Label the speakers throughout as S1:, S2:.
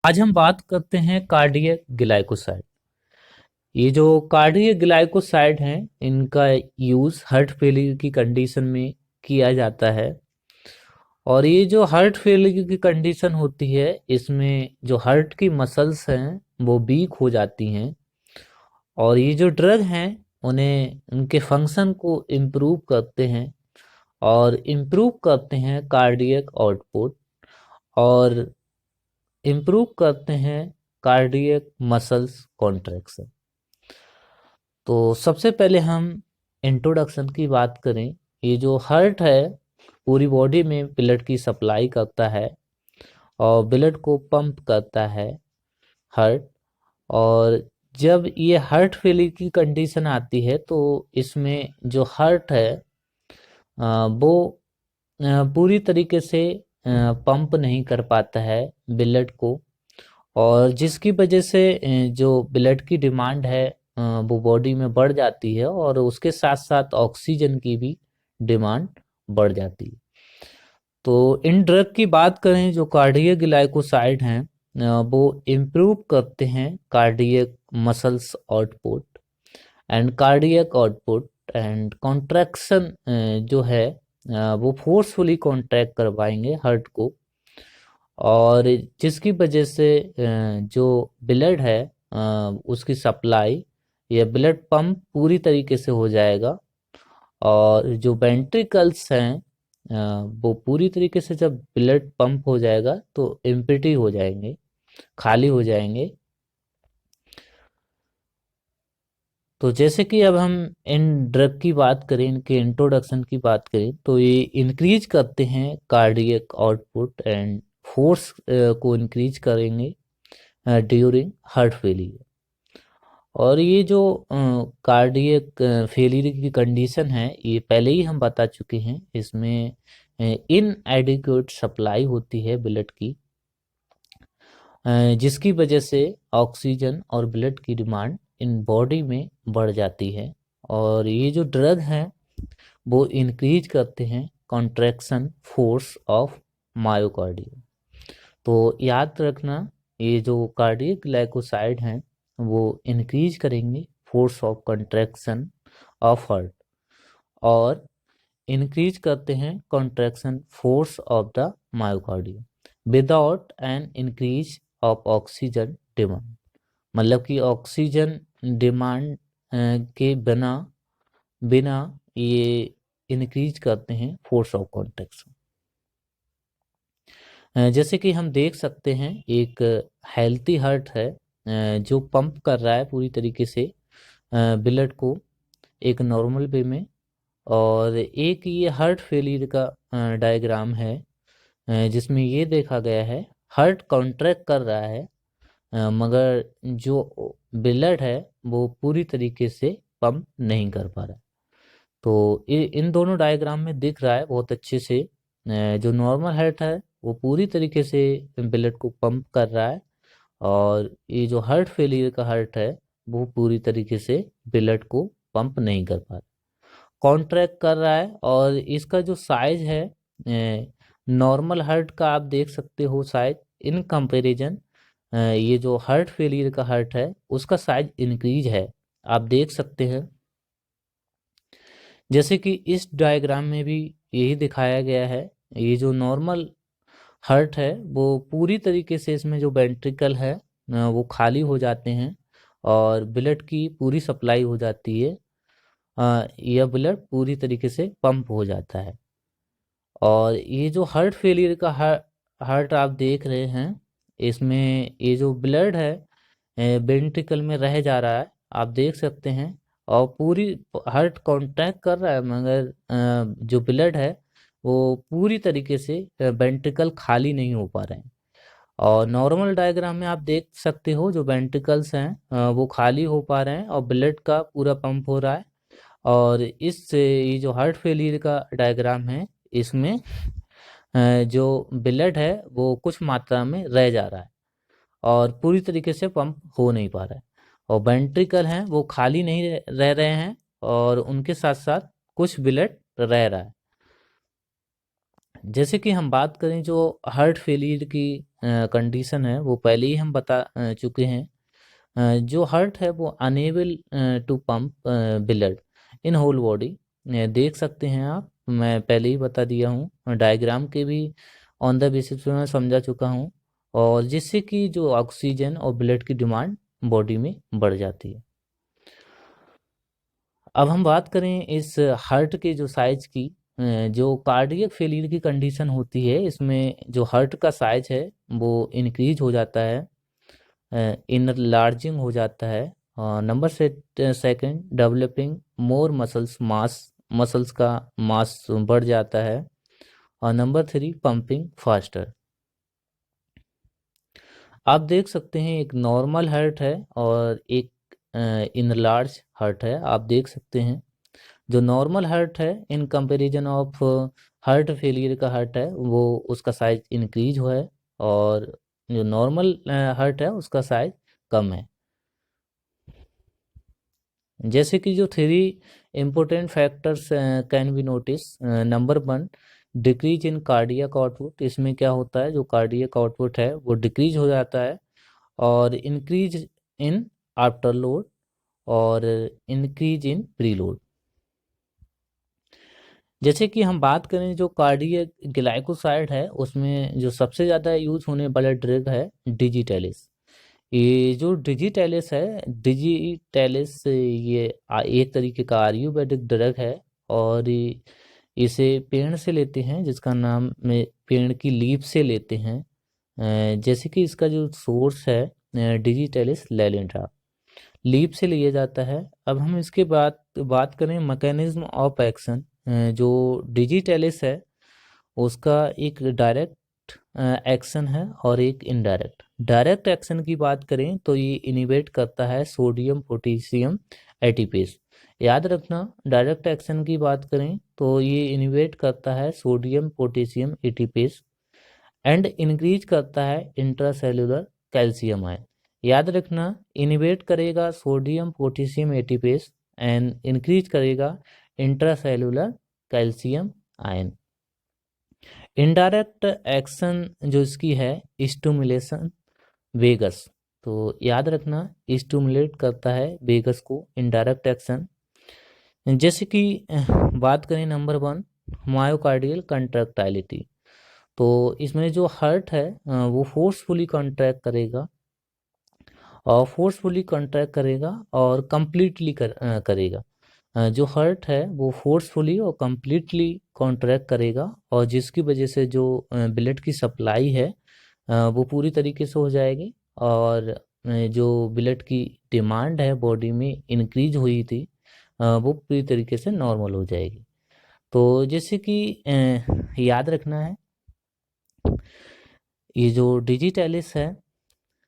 S1: आज हम बात करते हैं कार्डियक ग्लाइकोसाइड। ये जो कार्डियक ग्लाइकोसाइड हैं, इनका यूज़ हार्ट फेलियर की कंडीशन में किया जाता है। और ये जो हार्ट फेलियर की कंडीशन होती है, इसमें जो हार्ट की मसल्स हैं वो वीक हो जाती हैं। और ये जो ड्रग हैं उन्हें उनके फंक्शन को इम्प्रूव करते हैं और इम्प्रूव करते हैं कार्डियक आउटपुट और इम्प्रूव करते हैं कार्डियक मसल्स कॉन्ट्रैक्शन। तो सबसे पहले हम इंट्रोडक्शन की बात करें। ये जो हार्ट है पूरी बॉडी में ब्लड की सप्लाई करता है और ब्लड को पंप करता है हार्ट। और जब ये हार्ट फेलियर की कंडीशन आती है तो इसमें जो हार्ट है वो पूरी तरीके से पंप नहीं कर पाता है ब्लड को। और जिसकी वजह से जो ब्लड की डिमांड है वो बॉडी में बढ़ जाती है और उसके साथ साथ ऑक्सीजन की भी डिमांड बढ़ जाती है। तो इन ड्रग की बात करें जो कार्डियक ग्लाइकोसाइड हैं, वो इम्प्रूव करते हैं cardiac muscles output and cardiac output and contraction जो है वो फोर्सफुली कॉन्ट्रैक्ट करवाएंगे हार्ट को। और जिसकी वजह से जो ब्लड है उसकी सप्लाई या ब्लड पंप पूरी तरीके से हो जाएगा। और जो वेंट्रिकल्स हैं वो पूरी तरीके से जब ब्लड पंप हो जाएगा तो एम्प्टी हो जाएंगे, खाली हो जाएंगे। तो जैसे कि अब हम इन ड्रग की बात करें, इनके इंट्रोडक्शन की बात करें, तो ये इंक्रीज करते हैं कार्डियक आउटपुट एंड फोर्स को इंक्रीज करेंगे ड्यूरिंग हार्ट फेलियर। और ये जो कार्डियक फेलियर की कंडीशन है ये पहले ही हम बता चुके हैं। इसमें इनएडिक्वेट सप्लाई होती है ब्लड की, जिसकी वजह से ऑक्सीजन और ब्लड की डिमांड इन बॉडी में बढ़ जाती है। और ये जो ड्रग हैं वो इंक्रीज करते हैं कॉन्ट्रैक्शन फोर्स ऑफ मायोकार्डियम। तो याद रखना, ये जो कार्डियक ग्लाइकोसाइड हैं वो इंक्रीज करेंगे force of contraction of heart और इंक्रीज करते हैं contraction force of the myocardium without an increase of oxygen demand. मतलब कि ऑक्सीजन डिमांड के बिना बिना ये इंक्रीज करते हैं फोर्स ऑफ कॉन्ट्रैक्शन। जैसे कि हम देख सकते हैं एक हेल्थी हार्ट है जो पंप कर रहा है पूरी तरीके से ब्लड को एक नॉर्मल वे में। और एक ये हार्ट फेलियर का डायग्राम है जिसमें ये देखा गया है हार्ट कॉन्ट्रैक्ट कर रहा है मगर जो ब्लड है वो पूरी तरीके से पंप नहीं कर पा रहा है। तो इन दोनों डायग्राम में दिख रहा है बहुत अच्छे से जो नॉर्मल हार्ट है वो पूरी तरीके से ब्लड को पंप कर रहा है और ये जो हार्ट फेलियर का हार्ट है वो पूरी तरीके से ब्लड को पंप नहीं कर पा रहा, कॉन्ट्रैक्ट कर रहा है। और इसका जो साइज है नॉर्मल हार्ट का आप देख सकते हो साइज इन कंपैरिजन ये जो हार्ट फेलियर का हार्ट है उसका साइज इंक्रीज है, आप देख सकते हैं। जैसे कि इस डायग्राम में भी यही दिखाया गया है। ये जो नॉर्मल हार्ट है वो पूरी तरीके से इसमें जो वेंट्रिकल है वो खाली हो जाते हैं और ब्लड की पूरी सप्लाई हो जाती है। यह ब्लड पूरी तरीके से पंप हो जाता है। और ये जो हार्ट फेलियर का हार्ट आप देख रहे हैं इसमें ये जो ब्लड है वेंट्रिकल में रह जा रहा है, आप देख सकते हैं। और पूरी हार्ट कॉन्ट्रैक्ट कर रहा है मगर जो ब्लड है वो पूरी तरीके से वेंट्रिकल खाली नहीं हो पा रहे हैं। और नॉर्मल डायग्राम में आप देख सकते हो जो वेंट्रिकल्स हैं वो खाली हो पा रहे हैं और ब्लड का पूरा पंप हो रहा है। और इस ये जो हार्ट फेलियर का डायग्राम है इसमें जो ब्लड है वो कुछ मात्रा में रह जा रहा है और पूरी तरीके से पंप हो नहीं पा रहा है। और वेंट्रिकल हैं वो खाली नहीं रह रहे हैं और उनके साथ साथ कुछ ब्लड रह रहा है। जैसे कि हम बात करें जो हार्ट फेलियर की कंडीशन है, वो पहले ही हम बता चुके हैं। जो हार्ट है वो unable to pump blood in whole body, देख सकते हैं आप, मैं पहले ही बता दिया हूँ, डायग्राम के भी ऑन द बेसिस पे मैं समझा चुका हूँ। और जिससे कि जो ऑक्सीजन और ब्लड की डिमांड बॉडी में बढ़ जाती है। अब हम बात करें इस हार्ट के जो साइज की, जो कार्डियक फेलियर की कंडीशन होती है, इसमें जो हार्ट का साइज है वो इंक्रीज हो जाता है, इनलार्जिंग हो जाता है। नंबर से सेकंड, डेवलपिंग मोर मसल्स मास, मसल्स का मास बढ़ जाता है। और नंबर थ्री, पंपिंग फास्टर। आप देख सकते हैं एक नॉर्मल हार्ट है और एक इनलार्ज हार्ट है, आप देख सकते हैं। जो नॉर्मल हार्ट है in comparison of heart failure का हार्ट है, वो उसका साइज इंक्रीज हुआ है, और जो नॉर्मल हार्ट है उसका साइज कम है। जैसे कि जो three important factors can be notice, number one, decrease in cardiac output. इसमें क्या होता है, जो कार्डियक आउटपुट है वो डिक्रीज हो जाता है। और इंक्रीज इन आफ्टर लोड, और इंक्रीज इन प्री लोड। जैसे कि हम बात करें जो कार्डियक ग्लाइकोसाइड है, उसमें जो सबसे ज़्यादा यूज होने वाला ड्रग है डिजिटेलिस। ये जो डिजिटेलिस है, डिजिटेलिस ये एक तरीके का आयुर्वेदिक ड्रग है। और इसे पेड़ से लेते हैं, जिसका नाम में पेड़ की लीफ से लेते हैं। जैसे कि इसका जो सोर्स है डिजिटेलिस लैलेंड्रा, लीप से लिया जाता है। अब हम इसके बाद बात करें मैकेनिज्म ऑफ एक्शन। जो डिजिटेलिस है उसका एक डायरेक्ट एक्शन है और एक इनडायरेक्ट। डायरेक्ट एक्शन की बात करें तो ये इनिवेट करता है सोडियम पोटेशियम एटीपेस। याद रखना, डायरेक्ट एक्शन की बात करें तो ये इनिवेट करता है sodium potassium ATPase and increase करता है इंट्रासेल्युलर कैल्शियम आयन। याद रखना, इनिवेट करेगा sodium potassium ATPase and increase करेगा intracellular calcium ion. Indirect action जो इसकी है, स्टिमुलेशन वेगस। तो याद रखना, स्टिमुलेट करता है वेगस को इनडायरेक्ट एक्शन। जैसे कि बात करें नंबर वन, मायोकार्डियल कंट्रैक्टाइलिटी। तो इसमें जो हार्ट है वो फोर्सफुली कॉन्ट्रैक्ट करेगा, और फोर्सफुली कॉन्ट्रैक्ट करेगा और कंप्लीटली करेगा। जो हार्ट है वो फोर्सफुली और कंप्लीटली कॉन्ट्रैक्ट करेगा, और जिसकी वजह से जो ब्लड की सप्लाई है वो पूरी तरीके से हो जाएगी। और जो ब्लड की डिमांड है बॉडी में इंक्रीज हुई थी, वो पूरी तरीके से नॉर्मल हो जाएगी। तो जैसे कि याद रखना है, ये जो डिजिटैलिस है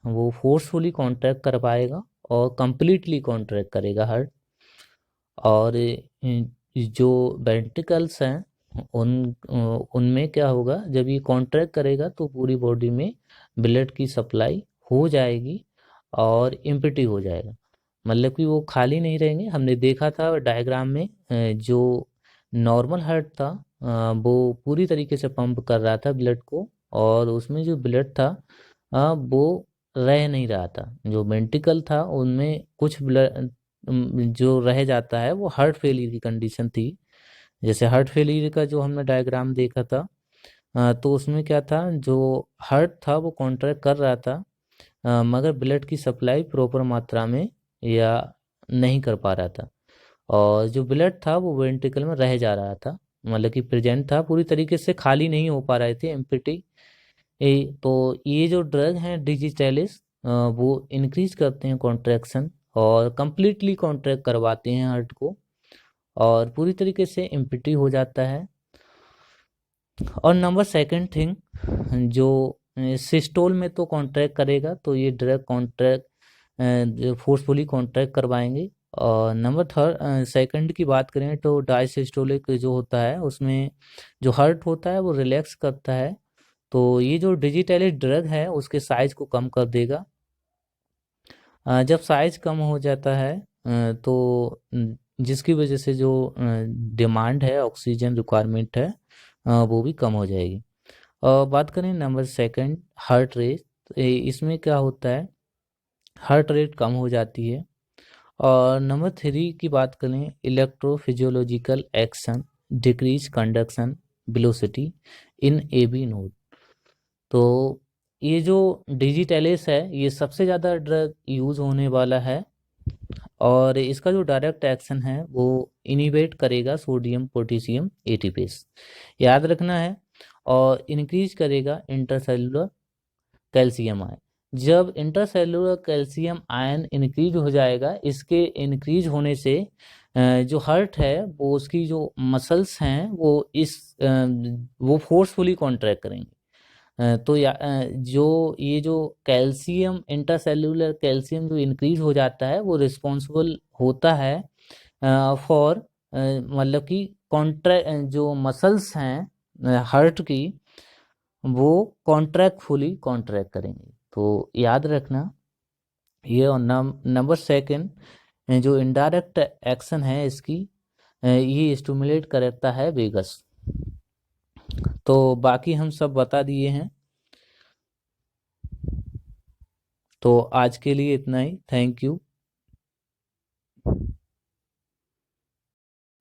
S1: वो फोर्सफुली कॉन्ट्रैक्ट कर पाएगा और कंप्लीटली कॉन्ट्रैक्ट करेगा हार्ट। और जो वेंट्रिकल्स हैं उनमें क्या होगा, जब ये कॉन्ट्रैक्ट करेगा तो पूरी बॉडी में ब्लड की सप्लाई हो जाएगी और इम्पिटी हो जाएगा, मतलब कि वो खाली नहीं रहेंगे। हमने देखा था डायग्राम में, जो नॉर्मल हार्ट था वो पूरी तरीके से पंप कर रहा था ब्लड को, और उसमें जो ब्लड था वो रह नहीं रहा था। जो वेंट्रिकल था उनमें कुछ ब्लड जो रह जाता है, वो हार्ट फेलियर की कंडीशन थी। जैसे हार्ट फेलियर का जो हमने डायग्राम देखा था, तो उसमें क्या था, जो हार्ट था वो कॉन्ट्रैक्ट कर रहा था, मगर ब्लड की सप्लाई प्रॉपर मात्रा में या नहीं कर पा रहा था, और जो ब्लड था वो वेंट्रिकल में रह जा रहा था, मतलब कि प्रेजेंट था, पूरी तरीके से खाली नहीं हो पा रहे थे, एम्प्टी। तो ये जो ड्रग हैं डिजिटेलिस, वो इंक्रीज करते हैं कॉन्ट्रैक्शन और कंप्लीटली कॉन्ट्रैक्ट करवाते हैं हार्ट को, और पूरी तरीके से एम्प्टी हो जाता है। और नंबर सेकंड थिंग, जो सिस्टोल में तो कॉन्ट्रैक्ट करेगा, तो ये ड्रग कॉन्ट्रैक्ट फोर्सफुली कॉन्ट्रैक्ट करवाएंगे। और नंबर थर्ड सेकंड की बात करें तो डायसिस्टोलिक जो होता है, उसमें जो हार्ट होता है वो रिलैक्स करता है। तो ये जो डिजिटली ड्रग है उसके साइज को कम कर देगा। जब साइज कम हो जाता है तो जिसकी वजह से जो डिमांड है, ऑक्सीजन रिक्वायरमेंट है, वो भी कम हो जाएगी। और बात करें नंबर सेकंड, हार्ट रेट, इसमें क्या होता है, हार्ट रेट कम हो जाती है। और नंबर थ्री की बात करें, electrophysiological action, decrease conduction velocity in A B node. तो ये जो डिजिटेलिस है, ये सबसे ज़्यादा ड्रग यूज़ होने वाला है, और इसका जो डायरेक्ट एक्शन है वो इनिवेट करेगा सोडियम पोटेशियम एटीपेस, याद रखना है, और इंक्रीज करेगा इंटरसेलुलर कैल्शियम आयन। जब इंटरसेलुलर कैल्शियम आयन इंक्रीज हो जाएगा, इसके इंक्रीज होने से जो हार्ट है वो उसकी जो मसल्स हैं वो फोर्सफुली कॉन्ट्रैक्ट करेंगे। जो ये जो कैल्शियम, इंटरसेल्यूलर कैल्शियम जो इंक्रीज हो जाता है, वो रिस्पॉन्सिबल होता है फॉर, मतलब कि कॉन्ट्रैक्ट, जो मसल्स हैं हार्ट की, वो कॉन्ट्रैक्ट फुली कॉन्ट्रैक्ट करेंगे। तो याद रखना, ये और नंबर सेकंड जो इनडायरेक्ट एक्शन है इसकी, ये स्टिमुलेट करता है वेगस। तो बाकी हम सब बता दिए हैं। तो आज के लिए इतना ही, थैंक यू।